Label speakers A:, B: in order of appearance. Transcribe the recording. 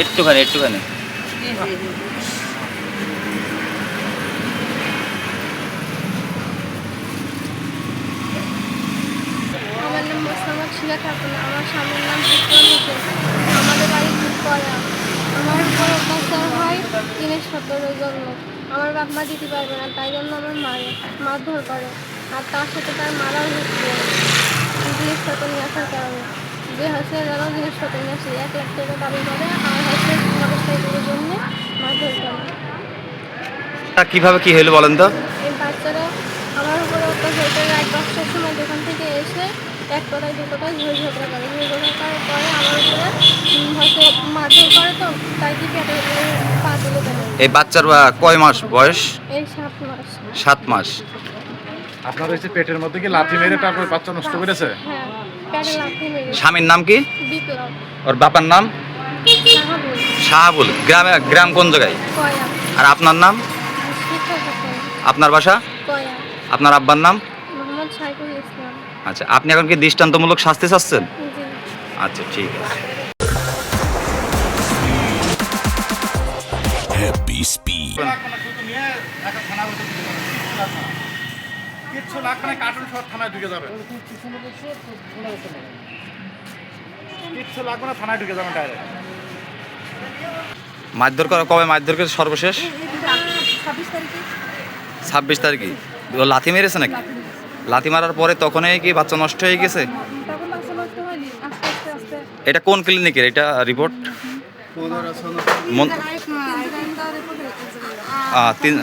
A: একটুখানি একটুখানি
B: আমার নাম মোসাম্মদ শিলা ঠাকুর, আমার স্বামীর নাম বিক্রম হোসেন, আমাদের বাড়ি করা। আমার উপর অত্যাচার হয় 17 জন্ম। আমার বাপ মা দিতে পারবে না, তাই জন্য আমার মারধর করে। আর তার সাথে তার মারাও হচ্ছে জিনিসপত্র নিয়ে আসার কারণে। যে হচ্ছে যেন জিনিসপত্র নিয়ে আসে 1 লাখ টাকা দাবি করে, আর হচ্ছে মোটরসাইকেলের জন্য মারধর করে।
A: কিভাবে কি হলো বলেন তো?
B: এই বাচ্চারা আমার উপরে অত্যাচার করে। রাত 10টার সময় দোকান থেকে এসে এক কথায় দু কথায় ঝই ঝগড়া করে। ঝই ঝগড়া করার পরে আমার উপরে হচ্ছে মারধর করে, তো তাই কি পেটে পা তুলে দেয়।
A: এই বাচ্চার কয় মাস বয়স?
B: এই 7 মাস।
A: 7 মাস।
C: আপনার হচ্ছে পেটের মধ্যে কি লাথি মেরে তারপর বাচ্চা নষ্ট করেছে?
B: হ্যাঁ, পেটে লাথি মেরে।
A: স্বামীর নাম কি?
B: বিপ্লব।
A: ওর বাবার নাম?
B: শাহাবুল।
A: শাহাবুল। গ্রাম কোন জায়গায়?
B: কয়া।
A: আর আপনার নাম?
B: শিক্ষা খাতুন।
A: আপনার বাসা?
B: কয়া।
A: আপনার আব্বার নাম?
B: মোহাম্মদ সাইফুল ইসলাম।
A: আচ্ছা, আপনি এখন কি দৃষ্টান্তমূলক শাস্তি চাচ্ছেন?
B: জি।
A: আচ্ছা, ঠিক আছে।
D: Happy Speed.
C: কিচ্ছু লাগবে না, কার্টুন সব থানায় ঢুকে যাবে। কিচ্ছু লাগবে না, থানায় ঢুকে যাবেন ডাইরেক্ট।
A: মারধর করা কবে মারধর করে সর্বশেষ? 26 তারিখে। ও লাথি মেরেছে নাকি? লাথি মারার পরে তখনই কি বাচ্চা নষ্ট হয়ে গেছে? এটা কোন ক্লিনিকের এটা রিপোর্ট? তিন